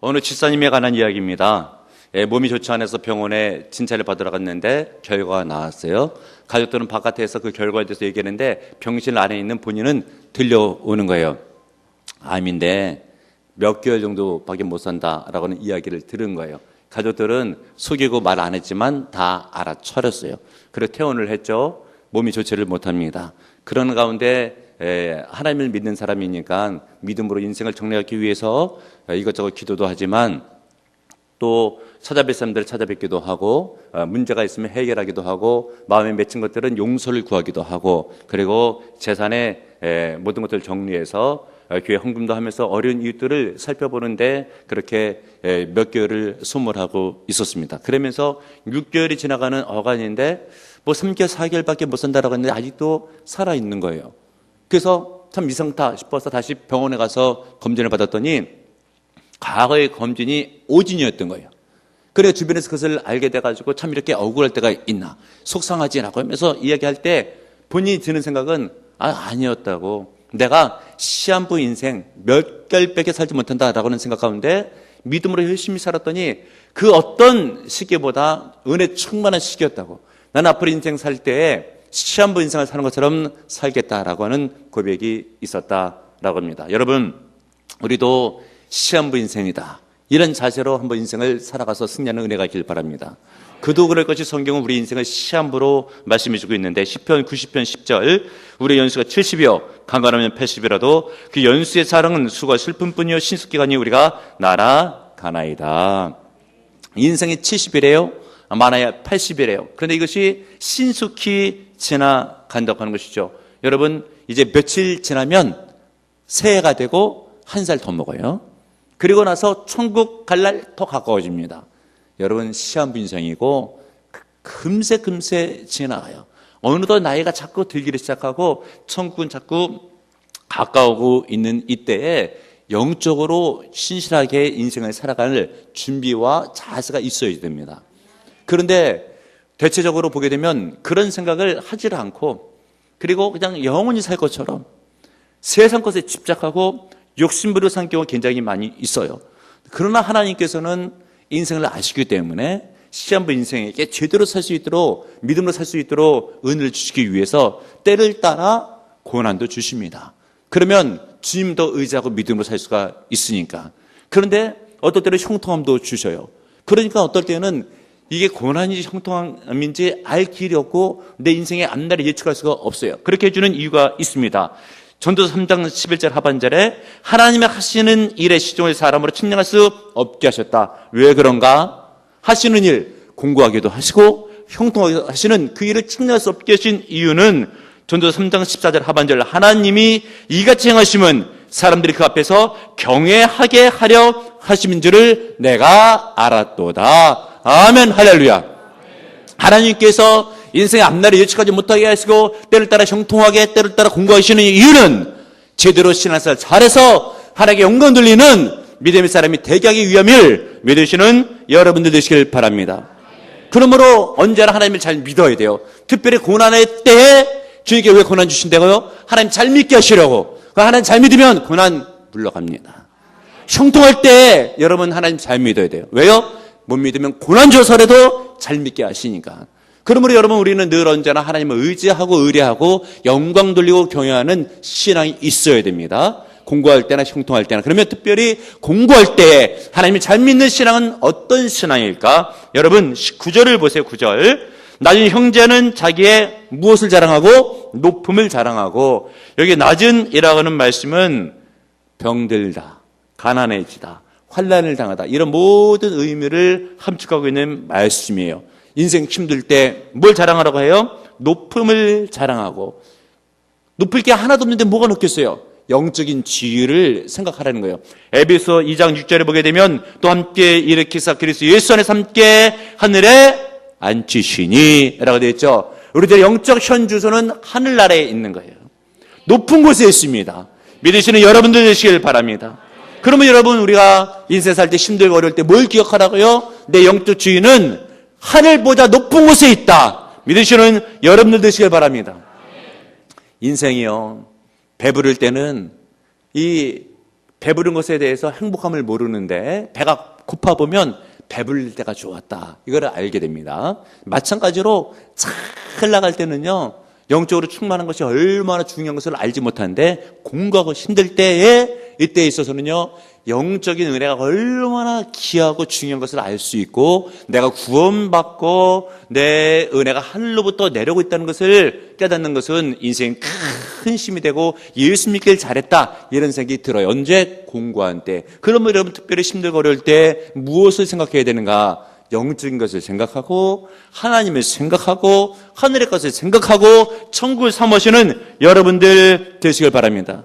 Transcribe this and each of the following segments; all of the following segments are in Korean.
어느 집사님에 관한 이야기입니다. 몸이 좋지 않아서 병원에 진찰을 받으러 갔는데 결과가 나왔어요. 가족들은 바깥에서 그 결과에 대해서 얘기하는데 병실 안에 있는 본인은 들려오는 거예요. 암인데 몇 개월 정도밖에 못 산다라고는 이야기를 들은 거예요. 가족들은 속이고 말 안 했지만 다 알아차렸어요. 그래서 퇴원을 했죠. 몸이 좋지를 못합니다. 그런 가운데 하나님을 믿는 사람이니까 믿음으로 인생을 정리하기 위해서 이것저것 기도도 하지만 또 찾아뵐 사람들을 찾아뵙기도 하고 문제가 있으면 해결하기도 하고 마음에 맺힌 것들은 용서를 구하기도 하고 그리고 재산의 모든 것들을 정리해서 교회 헌금도 하면서 어려운 이웃들을 살펴보는데 그렇게 몇 개월을 소멸하고 있었습니다. 그러면서 6개월이 지나가는 어간인데 뭐 3개월, 4개월밖에 못 산다라고 했는데 아직도 살아있는 거예요. 그래서 참 이상하다 싶어서 다시 병원에 가서 검진을 받았더니 과거의 검진이 오진이었던 거예요. 그래 주변에서 그것을 알게 돼가지고 참 이렇게 억울할 때가 있나 속상하지라고 하면서 이야기할 때 본인이 드는 생각은 아니었다고 내가 시한부 인생 몇 개월밖에 살지 못한다라고는 생각하는데 믿음으로 열심히 살았더니 그 어떤 시기보다 은혜 충만한 시기였다고 나는 앞으로 인생 살 때에 시한부 인생을 사는 것처럼 살겠다라고 하는 고백이 있었다라고 합니다. 여러분 우리도 시한부 인생이다 이런 자세로 한번 인생을 살아가서 승리하는 은혜가 있길 바랍니다. 그도 그럴 것이 성경은 우리 인생을 시한부로 말씀해 주고 있는데 시편 90편 10절 우리 연수가 70이요 강건하면 80이라도 그 연수의 사랑은 수고 슬픔뿐이요 신속기간이 우리가 날아가나이다. 인생이 70이래요 많아야 80이래요. 그런데 이것이 신속히 지나간다고 하는 것이죠. 여러분 이제 며칠 지나면 새해가 되고 한 살 더 먹어요. 그리고 나서 천국 갈 날 더 가까워집니다. 여러분 시한부 인생이고 금세 지나가요. 어느덧 나이가 자꾸 들기를 시작하고 천국은 자꾸 가까우고 있는 이때에 영적으로 신실하게 인생을 살아갈 준비와 자세가 있어야 됩니다. 그런데 대체적으로 보게 되면 그런 생각을 하질 않고 그리고 그냥 영원히 살 것처럼 세상 것에 집착하고 욕심부려 산 경우가 굉장히 많이 있어요. 그러나 하나님께서는 인생을 아시기 때문에 시한부 인생에게 제대로 살 수 있도록 믿음으로 살 수 있도록 은혜를 주시기 위해서 때를 따라 고난도 주십니다. 그러면 주님도 의지하고 믿음으로 살 수가 있으니까. 그런데 어떨 때는 형통함도 주셔요. 그러니까 어떨 때는 이게 고난인지 형통함인지 알 길이 없고 내 인생의 앞날을 예측할 수가 없어요. 그렇게 해주는 이유가 있습니다. 전도서 3장 11절 하반절에 하나님의 하시는 일의 시종을 사람으로 측량할 수 없게 하셨다. 왜 그런가? 하시는 일 공고하기도 하시고 형통하게 하시는 그 일을 측량할 수 없게 하신 이유는 전도서 3장 14절 하반절 하나님이 이같이 행하심은 사람들이 그 앞에서 경외하게 하려 하심인 줄을 내가 알았도다. 아멘 할렐루야. 하나님께서 인생의 앞날을 예측하지 못하게 하시고 때를 따라 형통하게 때를 따라 공부하시는 이유는 제대로 신앙생활 잘해서 하나님께 영광 돌리는 믿음의 사람이 되게 하기 위함을 믿으시는 여러분들 되시길 바랍니다. 그러므로 언제나 하나님을 잘 믿어야 돼요. 특별히 고난의 때에 주님께 왜 고난 주신다고요? 하나님 잘 믿게 하시려고. 하나님 잘 믿으면 고난 물러갑니다. 형통할 때 여러분 하나님 잘 믿어야 돼요. 왜요? 못 믿으면 고난 줘서라도 잘 믿게 하시니까. 그러므로 여러분 우리는 늘 언제나 하나님을 의지하고 의뢰하고 영광 돌리고 경외하는 신앙이 있어야 됩니다. 공부할 때나 형통할 때나. 그러면 특별히 공부할 때 하나님을 잘 믿는 신앙은 어떤 신앙일까? 여러분 9절을 보세요. 9절. 낮은 형제는 자기의 무엇을 자랑하고 높음을 자랑하고 여기 낮은이라고 하는 말씀은 병들다, 가난해지다, 환난을 당하다 이런 모든 의미를 함축하고 있는 말씀이에요. 인생 힘들 때 뭘 자랑하라고 해요? 높음을 자랑하고 높을 게 하나도 없는데 뭐가 높겠어요? 영적인 지위를 생각하라는 거예요. 에베소 2장 6절에 보게 되면 또 함께 일으키사 그리스도 예수 안에서 함께 하늘에 앉히시니 라고 되어 있죠. 우리들의 영적 현주소는 하늘나라에 있는 거예요. 높은 곳에 있습니다. 믿으시는 여러분들 되시길 바랍니다. 그러면 여러분 우리가 인생 살 때 힘들고 어려울 때 뭘 기억하라고요? 내 영적 지위는 하늘보다 높은 곳에 있다. 믿으시는 여러분들 되시길 바랍니다. 인생이요 배부를 때는 이 배부른 것에 대해서 행복함을 모르는데 배가 고파보면 배불릴 때가 좋았다, 이걸 알게 됩니다. 마찬가지로 잘 나갈 때는요, 영적으로 충만한 것이 얼마나 중요한 것을 알지 못하는데 공부하고 힘들 때에, 이때에 있어서는요, 영적인 은혜가 얼마나 귀하고 중요한 것을 알 수 있고, 내가 구원받고 내 은혜가 하늘로부터 내려오고 있다는 것을 깨닫는 것은 인생에 큰 힘이 되고, 예수 믿길 잘했다, 이런 생각이 들어요. 언제? 공부할 때. 그러면 여러분 특별히 힘들고 어려울 때 무엇을 생각해야 되는가? 영적인 것을 생각하고, 하나님을 생각하고, 하늘의 것을 생각하고, 천국을 사모하시는 여러분들 되시길 바랍니다.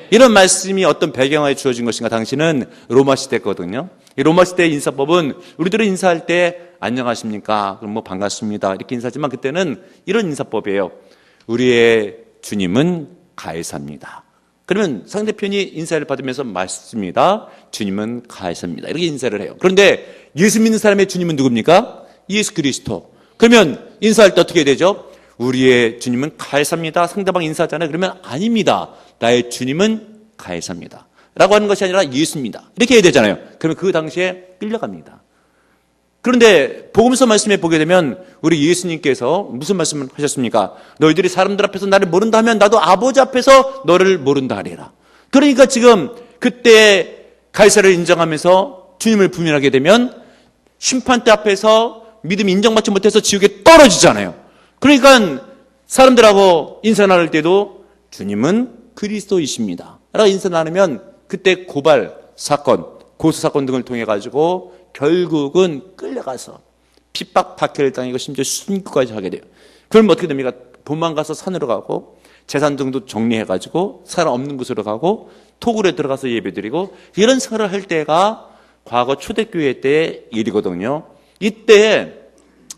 이런 말씀이 어떤 배경하에 주어진 것인가? 당시는 로마 시대거든요. 이 로마 시대의 인사법은 우리들은 인사할 때 안녕하십니까? 그럼 뭐 반갑습니다, 이렇게 인사하지만 그때는 이런 인사법이에요. 우리의 주님은 가해사입니다. 그러면 상대편이 인사를 받으면서 맞습니다, 주님은 가해사입니다, 이렇게 인사를 해요. 그런데 예수 믿는 사람의 주님은 누굽니까? 예수 그리스도. 그러면 인사할 때 어떻게 되죠? 우리의 주님은 가해사입니다. 상대방 인사하잖아요. 그러면 아닙니다, 나의 주님은 가해사입니다 라고 하는 것이 아니라 예수입니다, 이렇게 해야 되잖아요. 그러면 그 당시에 끌려갑니다. 그런데 복음서 말씀에 보게 되면 우리 예수님께서 무슨 말씀을 하셨습니까? 너희들이 사람들 앞에서 나를 모른다 하면 나도 아버지 앞에서 너를 모른다 하리라. 그러니까 지금 그때 가해사를 인정하면서 주님을 부인하게 되면 심판대 앞에서 믿음이 인정받지 못해서 지옥에 떨어지잖아요. 그러니까 사람들하고 인사 나눌 때도 주님은 그리스도이십니다 라고 인사 나누면 그때 고발 사건, 고소 사건 등을 통해 가지고 결국은 끌려가서 핍박 박해를 당하고 심지어 순교까지 하게 돼요. 그럼 어떻게 됩니까? 도망가서 산으로 가고 재산 등도 정리해 가지고 사람 없는 곳으로 가고 토굴에 들어가서 예배드리고, 이런 생활을 할 때가 과거 초대교회 때의 일이거든요. 이때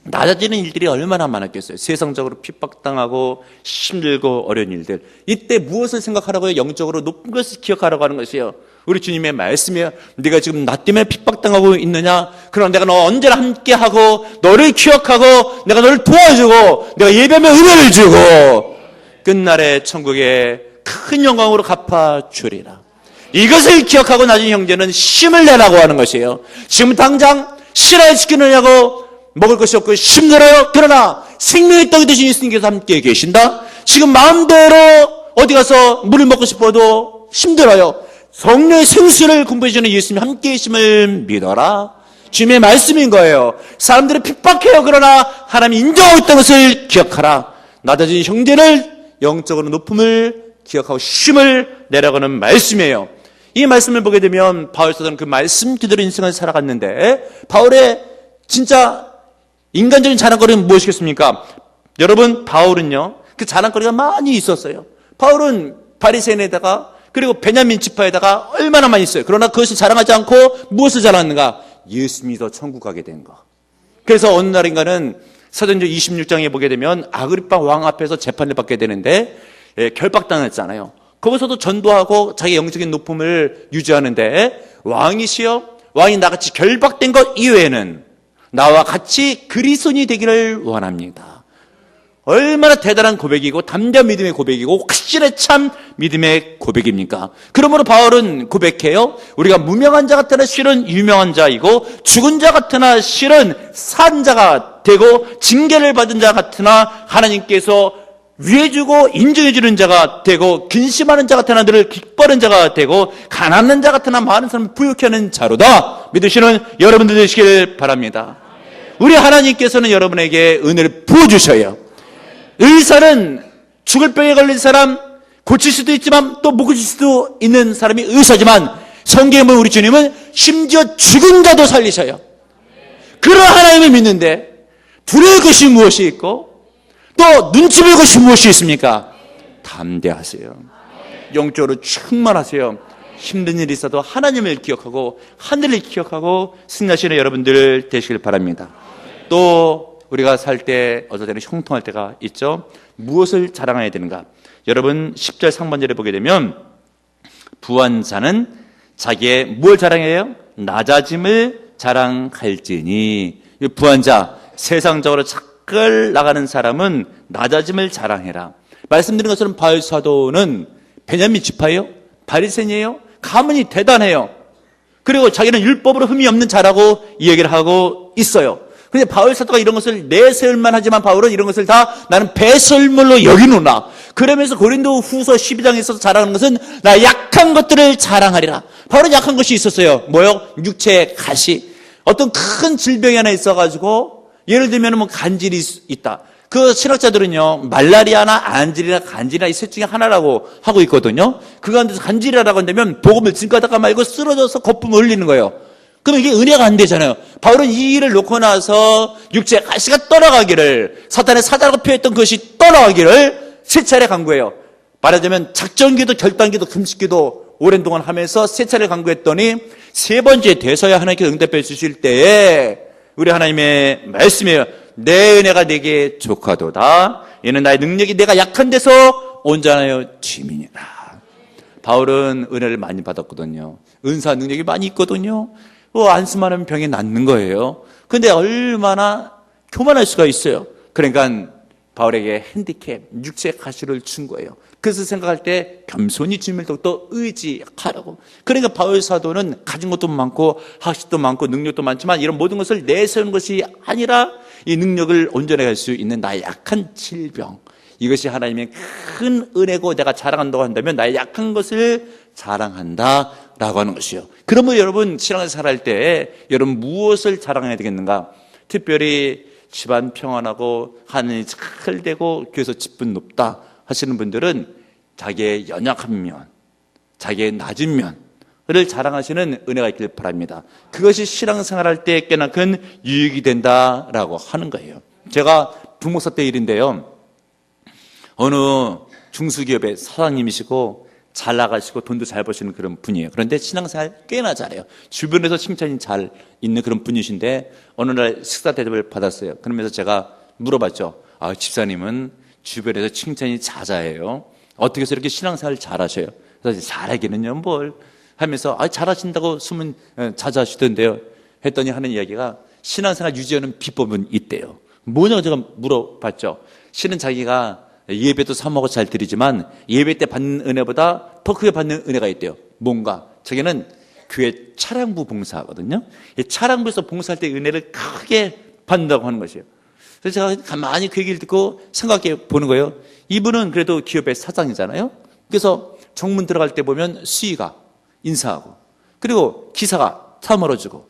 낮아지는 일들이 얼마나 많았겠어요. 세상적으로 핍박당하고 힘들고 어려운 일들. 이때 무엇을 생각하라고요? 영적으로 높은 것을 기억하라고 하는 것이에요. 우리 주님의 말씀이에요. 네가 지금 나 때문에 핍박당하고 있느냐? 그럼 내가 너 언제나 함께하고 너를 기억하고 내가 너를 도와주고 내가 예배하며 은혜를 주고 끝날에 천국에 큰 영광으로 갚아주리라. 이것을 기억하고 나중에 형제는 힘을 내라고 하는 것이에요. 지금 당장 신하에 지키느냐고 먹을 것이 없고 힘들어요. 그러나 생명의 떡이 되신 예수님께서 함께 계신다. 지금 마음대로 어디 가서 물을 먹고 싶어도 힘들어요. 성령의 생수를 공부해 주는 예수님 함께 계심을 믿어라. 주님의 말씀인 거예요. 사람들이 핍박해요. 그러나 하나님이 인정하고 있다는 것을 기억하라. 낮아진 형제를 영적으로 높음을 기억하고 힘을 내라고는 말씀이에요. 이 말씀을 보게 되면 바울 사도는 그 말씀 그대로 인생을 살아갔는데, 바울의 진짜 인간적인 자랑거리는 무엇이겠습니까? 여러분, 바울은요, 그 자랑거리가 많이 있었어요. 바울은 바리새인에다가 그리고 베냐민 지파에다가 얼마나 많이 있어요. 그러나 그것을 자랑하지 않고 무엇을 자랑하는가? 예수 믿어 천국 가게 된 거. 그래서 어느 날인가는 사도행전 26장에 보게 되면 아그리파 왕 앞에서 재판을 받게 되는데 결박당했잖아요. 거기서도 전도하고 자기 영적인 높음을 유지하는데, 왕이시여, 왕이 나같이 결박된 것 이외에는 나와 같이 그리스도인이 되기를 원합니다. 얼마나 대단한 고백이고 담대한 믿음의 고백이고 확실히 참 믿음의 고백입니까? 그러므로 바울은 고백해요. 우리가 무명한 자 같으나 실은 유명한 자이고, 죽은 자 같으나 실은 산 자가 되고, 징계를 받은 자 같으나 하나님께서 위해주고 인정해주는 자가 되고, 근심하는 자 같으나 늘 기뻐하는 자가 되고, 가난한 자 같으나 많은 사람을 부유케 하는 자로다 믿으시는 여러분들 되시길 바랍니다. 우리 하나님께서는 여러분에게 은혜를 부어주셔요. 의사는 죽을 병에 걸린 사람 고칠 수도 있지만 또 못 고칠 수도 있는 사람이 의사지만, 성경에 보면 우리 주님은 심지어 죽은 자도 살리셔요. 그런 하나님을 믿는데 두려울 것이 무엇이 있고 또 눈치 볼 것이 무엇이 있습니까? 담대하세요. 영적으로 충만하세요. 힘든 일이 있어도 하나님을 기억하고 하늘을 기억하고 승리하시는 여러분들 되시길 바랍니다. 또 우리가 살 때 어떨 때는 형통할 때가 있죠. 무엇을 자랑해야 되는가? 여러분 10절 상반절에 보게 되면 부한 자는 자기의 뭘 자랑해요? 낮아짐을 자랑할지니. 부한 자, 세상적으로 착걸 나가는 사람은 낮아짐을 자랑해라. 말씀드린 것처럼 바울 사도는 베냐민 지파예요? 바리새인이에요? 가문이 대단해요. 그리고 자기는 율법으로 흠이 없는 자라고 이 얘기를 하고 있어요. 근데 바울 사도가 이런 것을 내세울만 하지만 바울은 이런 것을 다 나는 배설물로 여기노라. 그러면서 고린도 후서 12장에 있어서 자랑하는 것은 나 약한 것들을 자랑하리라. 바울은 약한 것이 있었어요. 뭐요? 육체의 가시. 어떤 큰 질병이 하나 있어가지고 예를 들면 뭐 간질이 있다. 그 신학자들은요, 말라리아나 안질이나 간질이나 이 셋 중에 하나라고 하고 있거든요. 그 가운데서 간질이라고 한다면 복음을 증거하다가 말고 쓰러져서 거품을 흘리는 거예요. 그럼 이게 은혜가 안 되잖아요. 바울은 이 일을 놓고 나서 육체의 가시가 떠나가기를, 사탄의 사자라고 표했던 것이 떠나가기를 세 차례 간구해요. 말하자면 작전기도 결단기도 금식기도 오랜 동안 하면서 세 차례 간구했더니 세 번째 돼서야 하나님께서 응답해 주실 때에 우리 하나님의 말씀이에요. 내 은혜가 내게 족하도다. 이는 나의 능력이 내가 약한 데서 온전하여 짐이니라. 바울은 은혜를 많이 받았거든요. 은사 능력이 많이 있거든요. 안수만 하면 병이 낫는 거예요. 근데 얼마나 교만할 수가 있어요. 그러니까 바울에게 핸디캡, 육체의 가시를 준 거예요. 그래서 생각할 때 겸손히 주님을 더욱더 의지하라고. 그러니까 바울 사도는 가진 것도 많고 학식도 많고 능력도 많지만 이런 모든 것을 내세우는 것이 아니라 이 능력을 온전히 할 수 있는 나의 약한 질병, 이것이 하나님의 큰 은혜고 내가 자랑한다고 한다면 나의 약한 것을 자랑한다라고 하는 것이요. 그러면 여러분 신앙을 살아갈 때 여러분 무엇을 자랑해야 되겠는가? 특별히 집안 평안하고 하늘이 잘 되고 교회에서 직분 높다 하시는 분들은 자기의 연약한 면, 자기의 낮은 면을 자랑하시는 은혜가 있길 바랍니다. 그것이 신앙생활할 때 꽤나 큰 유익이 된다라고 하는 거예요. 제가 부목사 때 일인데요, 어느 중소기업의 사장님이시고 잘 나가시고 돈도 잘 버시는 그런 분이에요. 그런데 신앙생활 꽤나 잘해요. 주변에서 칭찬이 잘 있는 그런 분이신데 어느 날 식사 대접을 받았어요. 그러면서 제가 물어봤죠. 집사님은 주변에서 칭찬이 자자해요. 어떻게 해서 이렇게 신앙생활 잘하셔요? 그래서 잘하기는요 뭘 하면서 잘하신다고 소문 자자하시던데요 했더니 하는 이야기가 신앙생활 유지하는 비법은 있대요. 뭐냐고 제가 물어봤죠. 실은 자기가 예배도 사모하고 잘 드리지만 예배 때 받는 은혜보다 더 크게 받는 은혜가 있대요. 뭔가 자기는 교회 차량부 봉사하거든요. 차량부에서 봉사할 때 은혜를 크게 받는다고 하는 것이에요. 그래서 제가 가만히 그 얘기를 듣고 생각해 보는 거예요. 이분은 그래도 기업의 사장이잖아요. 그래서 정문 들어갈 때 보면 수의가 인사하고 그리고 기사가 차 열어주고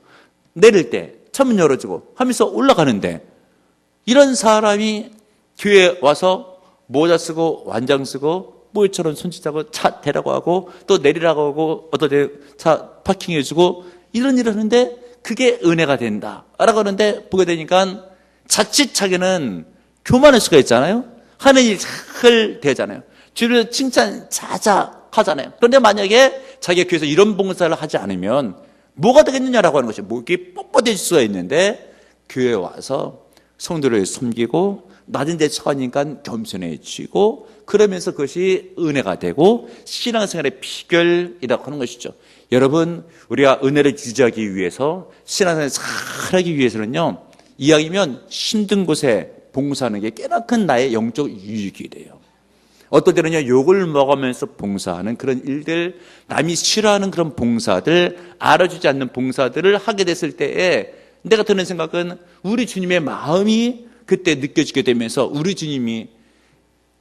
내릴 때 차문 열어주고 하면서 올라가는데 이런 사람이 교회에 와서 모자 쓰고 완장 쓰고 모이처럼 손짓하고 차 대라고 하고 또 내리라고 하고 어떤 데 차 파킹해주고 이런 일을 하는데 그게 은혜가 된다라고 하는데 보게 되니까 자칫 자기는 교만할 수가 있잖아요. 하는 일이 잘 되잖아요. 주변에서 칭찬 자자하잖아요. 그런데 만약에 자기가 교회에서 이런 봉사를 하지 않으면 뭐가 되겠느냐라고 하는 것이 목이 뻣뻣해질 수가 있는데 교회에 와서 성도를 섬기고 낮은 데 처하니까 겸손해지고 그러면서 그것이 은혜가 되고 신앙생활의 비결이라고 하는 것이죠. 여러분 우리가 은혜를 유지하기 위해서 신앙생활을 잘하기 위해서는요 이왕이면 힘든 곳에 봉사하는 게 꽤나 큰 나의 영적 유익이 돼요. 어떨 때는요 욕을 먹으면서 봉사하는 그런 일들, 남이 싫어하는 그런 봉사들, 알아주지 않는 봉사들을 하게 됐을 때에 내가 드는 생각은 우리 주님의 마음이 그때 느껴지게 되면서 우리 주님이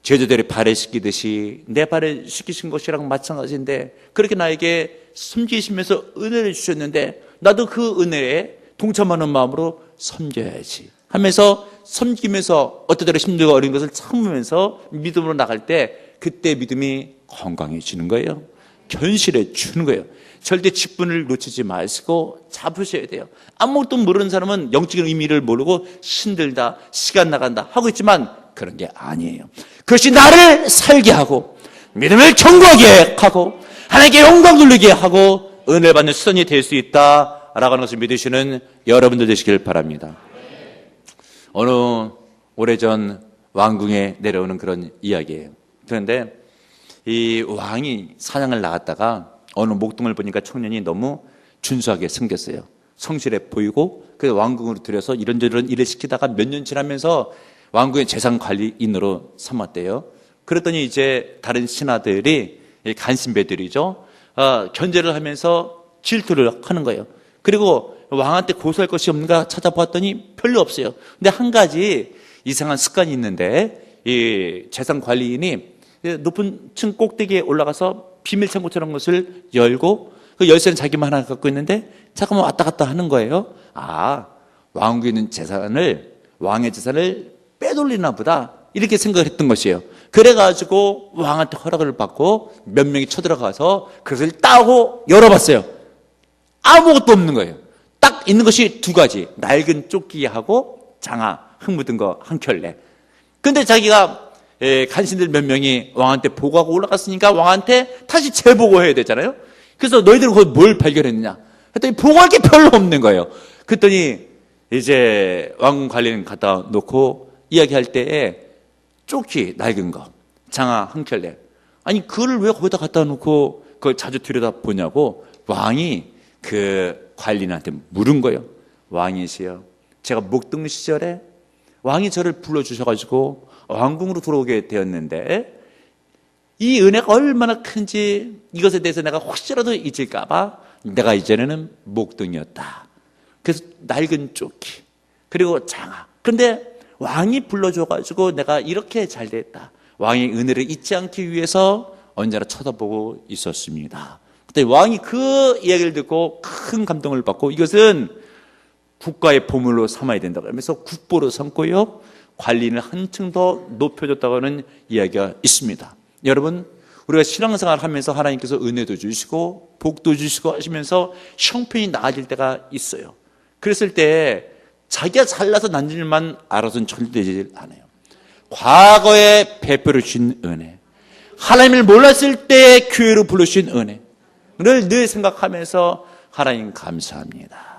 제자들의 발을 씻기듯이 내 발을 씻기신 것이랑 마찬가지인데 그렇게 나에게 섬기시면서 은혜를 주셨는데 나도 그 은혜에 동참하는 마음으로 섬겨야지 하면서 섬기면서 어떤 때로 힘들고 어려운 것을 참으면서 믿음으로 나갈 때 그때 믿음이 건강해지는 거예요. 견실해 주는 거예요. 절대 직분을 놓치지 마시고 잡으셔야 돼요. 아무것도 모르는 사람은 영적인 의미를 모르고 신들다, 시간 나간다 하고 있지만 그런 게 아니에요. 그것이 나를 살게 하고 믿음을 견고하게 하고 하나님께 영광 돌리게 하고 은혜를 받는 수단이 될 수 있다라고 하는 것을 믿으시는 여러분들 되시길 바랍니다. 어느 오래전 왕궁에 내려오는 그런 이야기예요. 그런데 이 왕이 사냥을 나갔다가 어느 목동을 보니까 청년이 너무 준수하게 생겼어요. 성실해 보이고 그래서 왕궁으로 들여서 이런저런 일을 시키다가 몇 년 지나면서 왕궁의 재산관리인으로 삼았대요. 그랬더니 이제 다른 신하들이 간신배들이죠. 견제를 하면서 질투를 하는 거예요. 그리고 왕한테 고소할 것이 없는가 찾아보았더니 별로 없어요. 근데 한 가지 이상한 습관이 있는데, 이 재산 관리인이 높은 층 꼭대기에 올라가서 비밀 창고처럼 것을 열고 그 열쇠는 자기만 하나 갖고 있는데 잠깐만 왔다 갔다 하는 거예요. 왕국에 있는 왕의 재산을 빼돌리나 보다, 이렇게 생각을 했던 것이에요. 그래가지고 왕한테 허락을 받고 몇 명이 쳐들어가서 그것을 따고 열어봤어요. 아무것도 없는 거예요. 딱 있는 것이 두 가지, 낡은 조끼하고 장화, 흙 묻은 거 한 켤레. 근데 자기가 간신들 몇 명이 왕한테 보고하고 올라갔으니까 왕한테 다시 재보고해야 되잖아요. 그래서 너희들은 거기 뭘 발견했느냐 했더니 보고할 게 별로 없는 거예요. 그랬더니 이제 왕궁 관리는 갖다 놓고 이야기할 때에 조끼 낡은 거, 장화 한 켤레, 아니 그걸 왜 거기다 갖다 놓고 그걸 자주 들여다보냐고 왕이 그 관리인한테 물은 거예요. 왕이시여, 제가 목동 시절에 왕이 저를 불러주셔가지고 왕궁으로 들어오게 되었는데 이 은혜가 얼마나 큰지 이것에 대해서 내가 혹시라도 잊을까봐 내가 이전에는 목동이었다. 그래서 낡은 조끼 그리고 장화, 그런데 왕이 불러줘가지고 내가 이렇게 잘 됐다. 왕의 은혜를 잊지 않기 위해서 언제나 쳐다보고 있었습니다. 그때 왕이 그 이야기를 듣고 큰 감동을 받고 이것은 국가의 보물로 삼아야 된다고 하면서 국보로 삼고요, 관리는 한층 더 높여줬다고 하는 이야기가 있습니다. 여러분, 우리가 신앙생활 하면서 하나님께서 은혜도 주시고 복도 주시고 하시면서 형편이 나아질 때가 있어요. 그랬을 때 자기가 잘나서 난 일만 알아서는 절대 되지 않아요. 과거에 베풀어 주신 은혜, 하나님을 몰랐을 때 교회로 불러주신 은혜를 늘 생각하면서 하나님 감사합니다.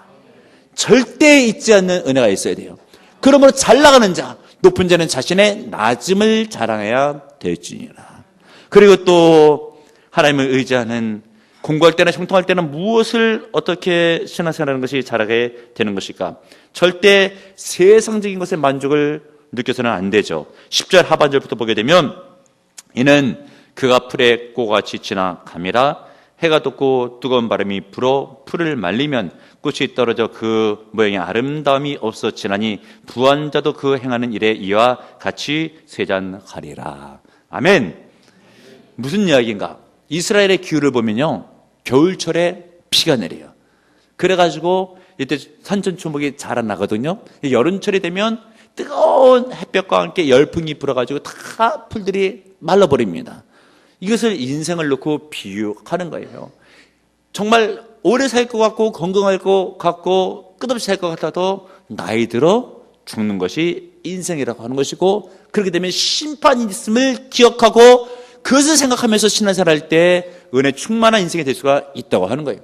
절대 잊지 않는 은혜가 있어야 돼요. 그러므로 잘 나가는 자, 높은 자는 자신의 낮음을 자랑해야 될지니라. 그리고 또 하나님을 의지하는, 공부할 때나 형통할 때는 무엇을 어떻게 신앙생활하는 것이 잘하게 되는 것일까? 절대 세상적인 것에 만족을 느껴서는 안 되죠. 10절 하반절부터 보게 되면 이는 그가 풀의 꽃같이 지나감이라. 해가 돋고 뜨거운 바람이 불어 풀을 말리면 꽃이 떨어져 그 모양의 아름다움이 없어지나니 부한 자도 그 행하는 일에 이와 같이 쇠잔하리라. 아멘. 무슨 이야기인가? 이스라엘의 기후를 보면요, 겨울철에 비가 내려요. 그래가지고 이때 산천초목이 자라나거든요. 여름철이 되면 뜨거운 햇볕과 함께 열풍이 불어가지고 다 풀들이 말라버립니다. 이것을 인생을 놓고 비유하는 거예요. 정말 오래 살 것 같고 건강할 것 같고 끝없이 살 것 같아도 나이 들어 죽는 것이 인생이라고 하는 것이고, 그렇게 되면 심판이 있음을 기억하고 그것을 생각하면서 신앙생활할 때 은혜 충만한 인생이 될 수가 있다고 하는 거예요.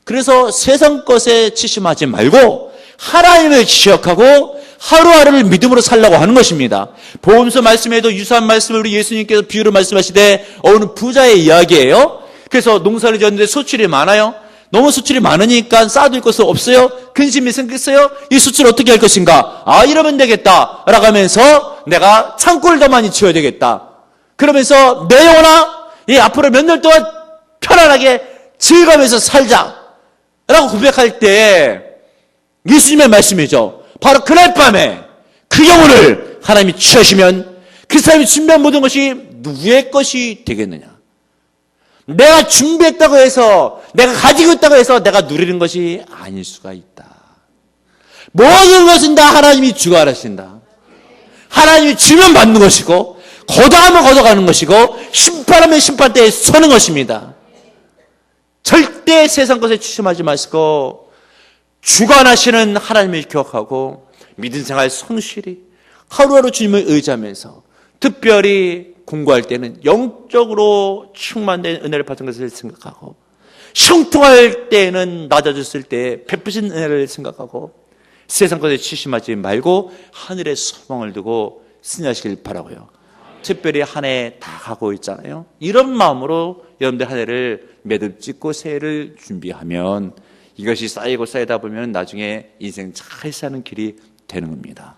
그래서 세상 것에 치심하지 말고 하나님을 기억하고 하루하루를 믿음으로 살라고 하는 것입니다. 보험서 말씀에도 유사한 말씀을 우리 예수님께서 비유로 말씀하시되 어느 부자의 이야기예요. 그래서 농사를 지었는데 소출이 많아요. 너무 수출이 많으니까 쌓아둘 것이 없어요. 근심이 생겼어요. 이 수출 어떻게 할 것인가? 이러면 되겠다 라고 하면서 내가 창고를 더 많이 지어야 되겠다. 그러면서 내 영혼아, 앞으로 몇 년 동안 편안하게 즐거우면서 살자 라고 고백할 때 예수님의 말씀이죠. 바로 그날 밤에 그 영혼을 하나님이 취하시면 그 사람이 준비한 모든 것이 누구의 것이 되겠느냐? 내가 준비했다고 해서, 내가 가지고 있다고 해서 내가 누리는 것이 아닐 수가 있다. 모든 것은 다 하나님이 주관하신다. 하나님이 주면 받는 것이고, 거둬하면 거둬가는 것이고, 심판하면 심판대에 서는 것입니다. 절대 세상 것에 치심하지 마시고 주관하시는 하나님을 기억하고 믿음 생활 성실히 하루하루 주님을 의지하면서, 특별히 공부할 때는 영적으로 충만된 은혜를 받은 것을 생각하고, 형통할 때는 낮아졌을 때 베푸신 은혜를 생각하고, 세상 것에 치심하지 말고 하늘에 소망을 두고 승리하시길 바라고요. 특별히 한 해 다 가고 있잖아요. 이런 마음으로 여러분들 한 해를 매듭짓고 새해를 준비하면 이것이 쌓이고 쌓이다 보면 나중에 인생 잘 사는 길이 되는 겁니다.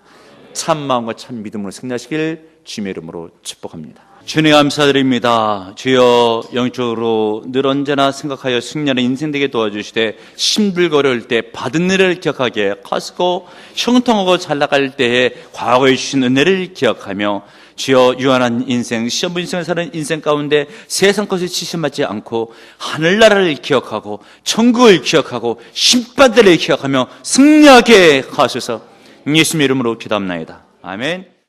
참 마음과 참 믿음으로 승리하시길 주님의 이름으로 축복합니다. 주님 감사드립니다. 주여 영적으로 늘 언제나 생각하여 승리하는 인생 되게 도와주시되 힘들거릴 때 받은 은혜를 기억하게 하시고 형통하고 잘 나갈 때에 과거에 주신 은혜를 기억하며 주여 유한한 인생, 시험 인생을 사는 인생 가운데 세상 것에 지심받지 않고 하늘나라를 기억하고 천국을 기억하고 심판대를 기억하며 승리하게 하소서. 예수님의 이름으로 기도합나이다. 아멘.